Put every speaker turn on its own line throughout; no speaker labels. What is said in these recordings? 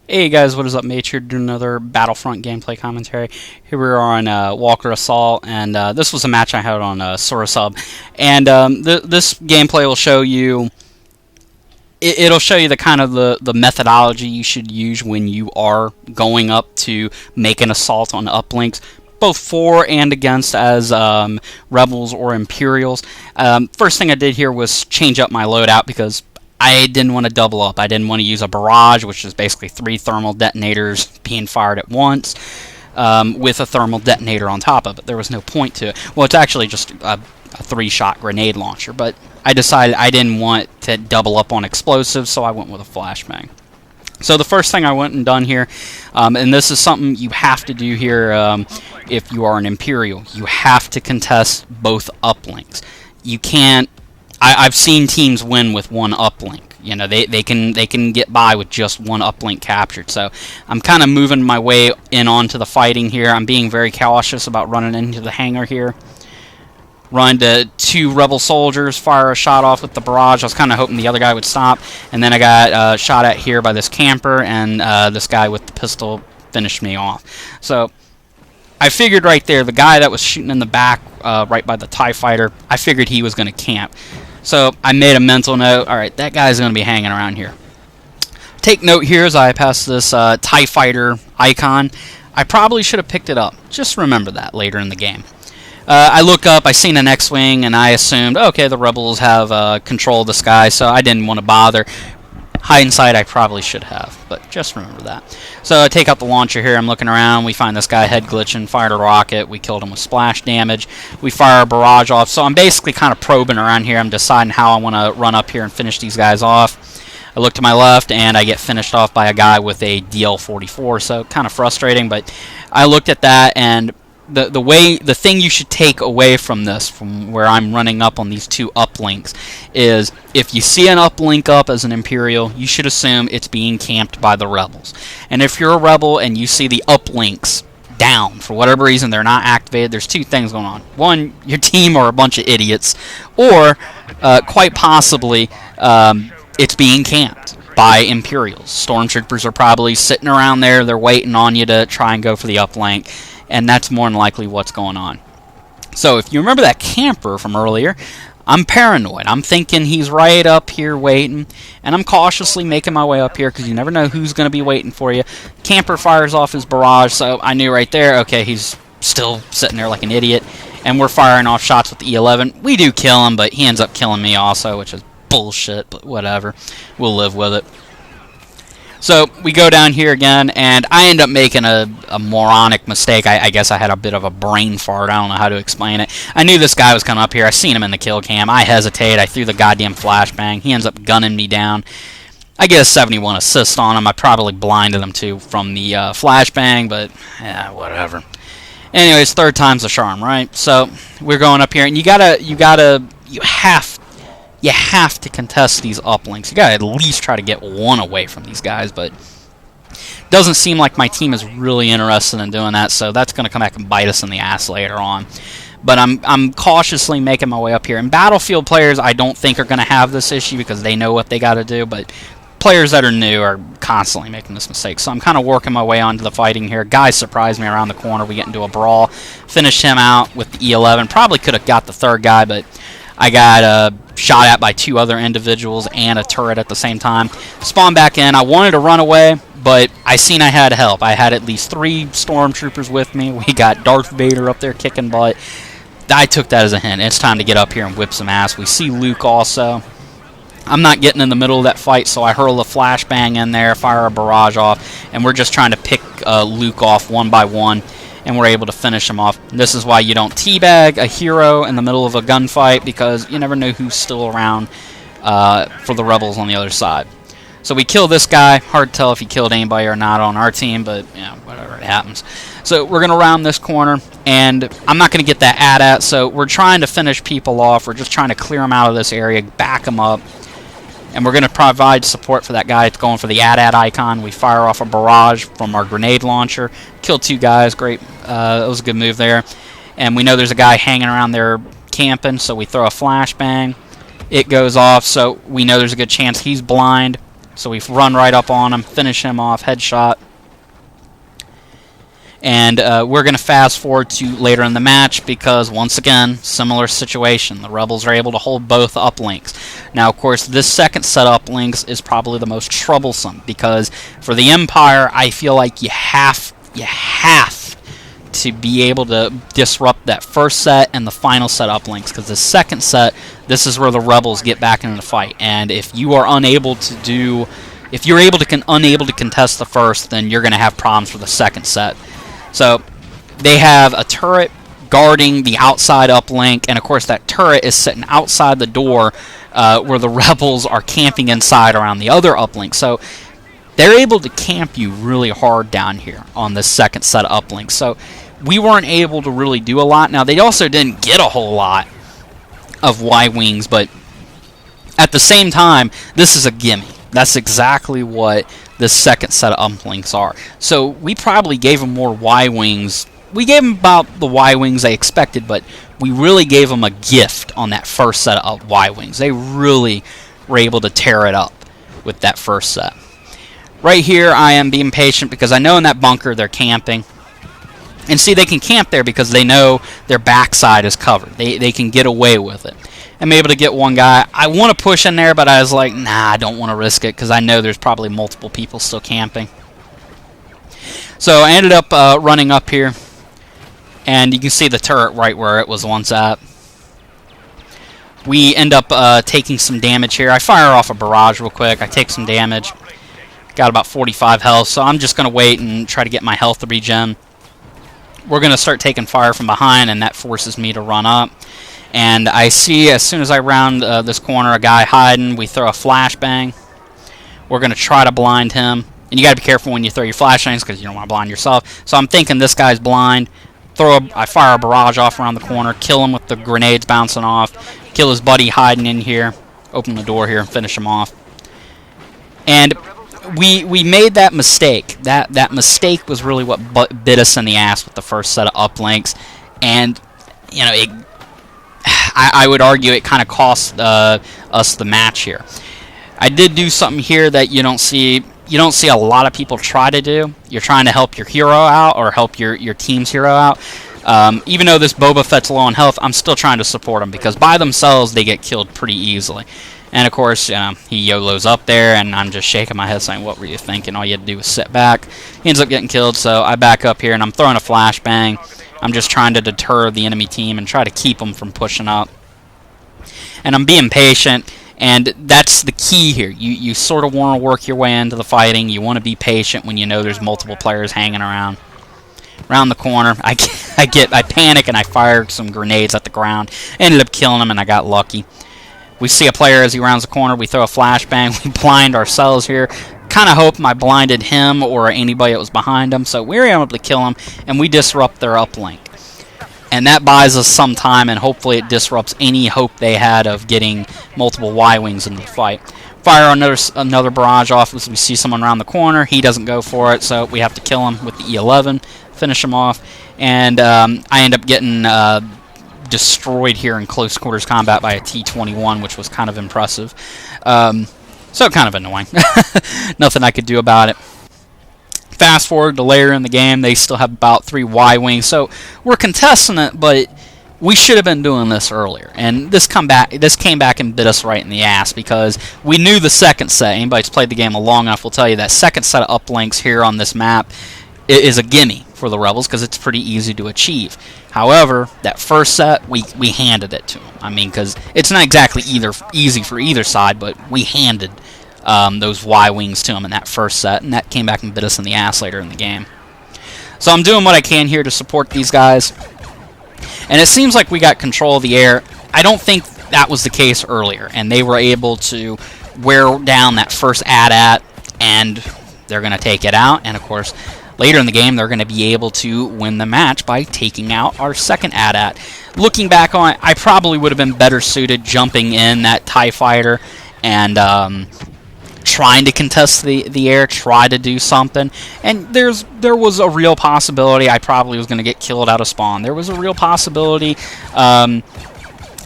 Hey guys, what is up, mates? Here doing another Battlefront gameplay commentary. Here we are on Walker Assault, and this was a match I had on Sub. And this gameplay will show you. It'll show you the kind of the methodology you should use when you are going up to make an assault on uplinks, both for and against as rebels or Imperials. First thing I did here was change up my loadout because I didn't want to double up. I didn't want to use a barrage, which is basically 3 thermal detonators being fired at once, with a thermal detonator on top of it. There was no point to it. Well, it's actually just a 3-shot grenade launcher, but I decided I didn't want to double up on explosives, so I went with a flashbang. So the first thing I went and done here, and this is something you have to do here if you are an Imperial, you have to contest both uplinks. You can't. I've seen teams win with one uplink. You know, they can get by with just one uplink captured. So I'm kind of moving my way in onto the fighting here. I'm being very cautious about running into the hangar here. Run to 2 rebel soldiers, fire a shot off with the barrage. I was kind of hoping the other guy would stop, and then I got shot at here by this camper, and this guy with the pistol finished me off. So I figured right there, the guy that was shooting in the back, right by the TIE fighter, I figured he was going to camp. So I made a mental note, alright, that guy's going to be hanging around here. Take note here as I pass this TIE fighter icon. I probably should have picked it up. Just remember that later in the game. I look up, I seen an X-Wing, and I assumed, okay, the rebels have control of the sky, so I didn't want to bother. Hindsight, I probably should have, but just remember that. So I take out the launcher here, I'm looking around, we find this guy head glitching, fired a rocket, we killed him with splash damage, we fire a barrage off, so I'm basically kind of probing around here, I'm deciding how I want to run up here and finish these guys off. I look to my left, and I get finished off by a guy with a DL-44, so kind of frustrating, but I looked at that, and the thing you should take away from this, from where I'm running up on these 2 uplinks, is if you see an uplink up as an Imperial, you should assume it's being camped by the rebels. And if you're a rebel and you see the uplinks down, for whatever reason they're not activated, there's 2 things going on. One, your team are a bunch of idiots, or quite possibly it's being camped by Imperials. Stormtroopers are probably sitting around there, they're waiting on you to try and go for the uplink. And that's more than likely what's going on. So if you remember that camper from earlier, I'm paranoid. I'm thinking he's right up here waiting, and I'm cautiously making my way up here because you never know who's going to be waiting for you. Camper fires off his barrage, so I knew right there, okay, he's still sitting there like an idiot, and we're firing off shots with the E11. We do kill him, but he ends up killing me also, which is bullshit, but whatever. We'll live with it. So we go down here again, and I end up making a moronic mistake. I guess I had a bit of a brain fart. I don't know how to explain it. I knew this guy was coming up here. I seen him in the kill cam. I hesitate. I threw the goddamn flashbang. He ends up gunning me down. I get a 71 assist on him. I probably blinded him too from the flashbang, but yeah, whatever. Anyways, 3rd time's the charm, right? So we're going up here, and you have to contest these uplinks. You gotta at least try to get one away from these guys, but it doesn't seem like my team is really interested in doing that, so that's gonna come back and bite us in the ass later on. But I'm cautiously making my way up here. And Battlefield players, I don't think, are gonna have this issue because they know what they gotta do, but players that are new are constantly making this mistake. So I'm kind of working my way onto the fighting here. Guys surprised me around the corner. We get into a brawl. Finish him out with the E11. Probably could have got the 3rd guy, but I got shot at by 2 other individuals and a turret at the same time. Spawned back in. I wanted to run away, but I seen I had help. I had at least 3 stormtroopers with me. We got Darth Vader up there kicking butt. I took that as a hint. It's time to get up here and whip some ass. We see Luke also. I'm not getting in the middle of that fight, so I hurl a flashbang in there, fire a barrage off, and we're just trying to pick Luke off one by one, and we're able to finish him off. And this is why you don't teabag a hero in the middle of a gunfight, because you never know who's still around for the rebels on the other side. So we kill this guy. Hard to tell if he killed anybody or not on our team, but yeah, whatever, it happens. So we're going to round this corner, and I'm not going to get that AT-AT, so we're trying to finish people off. We're just trying to clear them out of this area, back them up, and we're going to provide support for that guy that's going for the AT-AT icon. We fire off a barrage from our grenade launcher, kill 2 guys, great. That was a good move there. And we know there's a guy hanging around there camping, so we throw a flashbang. It goes off, so we know there's a good chance he's blind. So we run right up on him, finish him off, headshot. And we're going to fast forward to later in the match because, once again, similar situation. The Rebels are able to hold both uplinks. Now, of course, this second set of uplinks is probably the most troublesome because for the Empire, I feel like you have to be able to disrupt that first set and the final set uplinks, because the second set, this is where the Rebels get back into the fight. And if you are unable to contest the first, then you're going to have problems for the second set. So they have a turret guarding the outside uplink, and of course that turret is sitting outside the door where the Rebels are camping inside around the other uplink. So they're able to camp you really hard down here on this second set of uplinks. So we weren't able to really do a lot. Now, they also didn't get a whole lot of Y-Wings, but at the same time, this is a gimme. That's exactly what the second set of uplinks are. So we probably gave them more Y-Wings. We gave them about the Y-Wings they expected, but we really gave them a gift on that first set of Y-Wings. They really were able to tear it up with that first set. Right here, I am being patient because I know in that bunker they're camping. And see, they can camp there because they know their backside is covered. They can get away with it. I'm able to get one guy. I want to push in there, but I was like, nah, I don't want to risk it because I know there's probably multiple people still camping. So I ended up running up here, and you can see the turret right where it was once at. We end up taking some damage here. I fire off a barrage real quick. I take some damage. Got about 45 health, so I'm just going to wait and try to get my health to regen. We're going to start taking fire from behind, and that forces me to run up. And I see, as soon as I round this corner, a guy hiding. We throw a flashbang. We're going to try to blind him. And you got to be careful when you throw your flashbangs because you don't want to blind yourself. So I'm thinking this guy's blind. I fire a barrage off around the corner, kill him with the grenades bouncing off, kill his buddy hiding in here, open the door here, and finish him off. And we made that mistake. That mistake was really what bit us in the ass with the first set of uplinks. And, you know, I would argue it kind of cost us the match here. I did do something here that you don't see a lot of people try to do. You're trying to help your hero out or help your team's hero out. Even though this Boba Fett's low on health, I'm still trying to support him because by themselves they get killed pretty easily. And of course, he YOLOs up there, and I'm just shaking my head saying, what were you thinking? All you had to do was sit back. He ends up getting killed, so I back up here, and I'm throwing a flashbang. I'm just trying to deter the enemy team and try to keep them from pushing up. And I'm being patient, and that's the key here. You sort of want to work your way into the fighting. You want to be patient when you know there's multiple players hanging around. Around the corner, I panic, and I fired some grenades at the ground. Ended up killing him, and I got lucky. We see a player as he rounds the corner. We throw a flashbang. We blind ourselves here. Kind of hoping I blinded him or anybody that was behind him. So we were able to kill him, and we disrupt their uplink. And that buys us some time, and hopefully it disrupts any hope they had of getting multiple Y-Wings into the fight. Fire another barrage off as we see someone around the corner. He doesn't go for it, so we have to kill him with the E11, finish him off. And I end up getting destroyed here in close quarters combat by a T-21, which was kind of impressive. So kind of annoying. Nothing I could do about it. Fast forward to later in the game, they still have about 3 Y-Wings, so we're contesting it, but we should have been doing this earlier. And this came back and bit us right in the ass because we knew the second set. Anybody who's played the game long enough will tell you that second set of uplinks here on this map is a gimme for the Rebels because it's pretty easy to achieve. However, that first set, we handed it to them. I mean, because it's not exactly easy for either side, but we handed those Y-Wings to them in that first set, and that came back and bit us in the ass later in the game. So I'm doing what I can here to support these guys. And it seems like we got control of the air. I don't think that was the case earlier, and they were able to wear down that first AT-AT, and they're going to take it out. And, of course, later in the game, they're going to be able to win the match by taking out our second AT-AT. Looking back on it, I probably would have been better suited jumping in that TIE fighter and trying to contest the air, try to do something. And there was a real possibility I probably was going to get killed out of spawn. There was a real possibility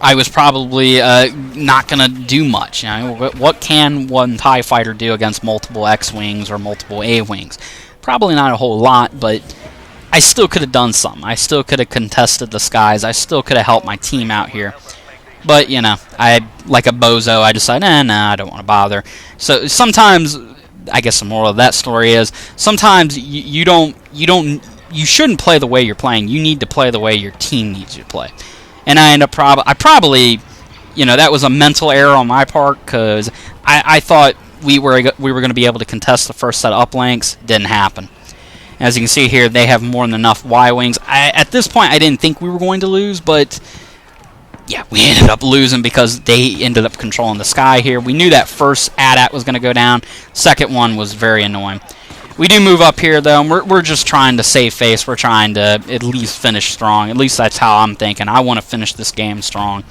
I was probably not going to do much. You know, what can one TIE fighter do against multiple X-Wings or multiple A-Wings? Probably not a whole lot, but I still could have done something. I still could have contested the skies. I still could have helped my team out here. But, you know, like a bozo, I decided, nah, I don't want to bother. So sometimes, I guess the moral of that story is, sometimes you shouldn't play the way you're playing. You need to play the way your team needs you to play. And I probably, you know, that was a mental error on my part, because I thought we were going to be able to contest the first set of uplinks. Didn't happen. As you can see here, they have more than enough Y-Wings. At this point, I didn't think we were going to lose, but yeah, we ended up losing because they ended up controlling the sky here. We knew that first AT-AT was going to go down. Second one was very annoying. We do move up here, though, and we're just trying to save face. We're trying to at least finish strong. At least that's how I'm thinking. I want to finish this game strong.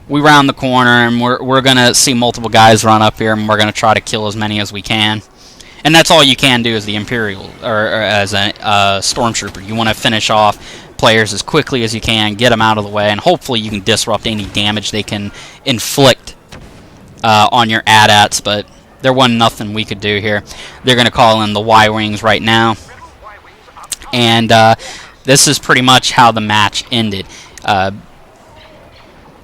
We round the corner, and we're going to see multiple guys run up here, and we're going to try to kill as many as we can. And that's all you can do as the Imperial, or as a Stormtrooper. You want to finish off players as quickly as you can, get them out of the way, and hopefully you can disrupt any damage they can inflict on your AT-ATs, but there wasn't nothing we could do here. They're going to call in the Y-Wings right now. And this is pretty much how the match ended.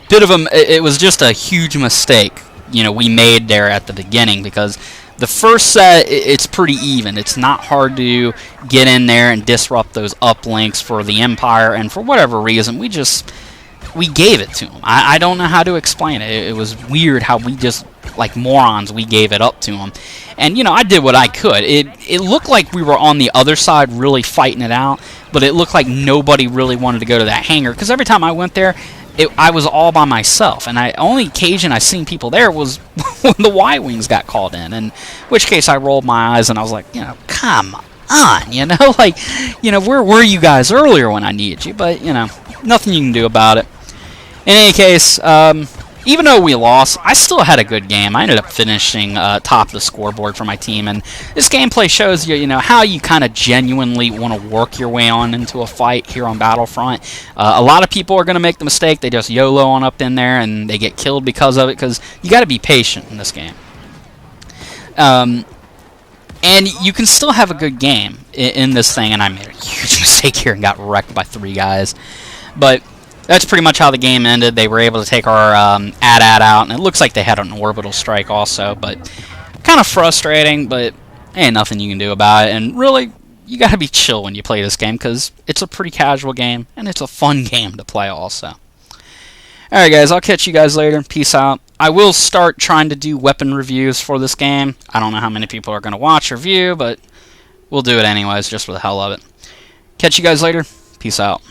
It was just a huge mistake, you know, we made there at the beginning, because the first set, it's pretty even. It's not hard to get in there and disrupt those uplinks for the Empire, and for whatever reason, we gave it to them. I don't know how to explain it. It was weird how we just, like morons, we gave it up to them. And, you know, I did what I could. It looked like we were on the other side really fighting it out, but it looked like nobody really wanted to go to that hangar, because every time I went there, I was all by myself, and only occasion I seen people there was when the Y-Wings got called in which case I rolled my eyes and I was like, you know, come on, you know, like, you know, where were you guys earlier when I needed you? But, you know, nothing you can do about it. In any case, even though we lost, I still had a good game. I ended up finishing top of the scoreboard for my team, and this gameplay shows you, you know, how you kind of genuinely want to work your way on into a fight here on Battlefront. A lot of people are going to make the mistake. They just YOLO on up in there, and they get killed because of it, because you got to be patient in this game. And you can still have a good game in this thing, and I made a huge mistake here and got wrecked by 3 guys. But that's pretty much how the game ended. They were able to take our AT-AT out, and it looks like they had an orbital strike also, but kind of frustrating, but ain't nothing you can do about it. And really, you gotta be chill when you play this game, because it's a pretty casual game, and it's a fun game to play also. Alright guys, I'll catch you guys later. Peace out. I will start trying to do weapon reviews for this game. I don't know how many people are going to watch or view, but we'll do it anyways, just for the hell of it. Catch you guys later. Peace out.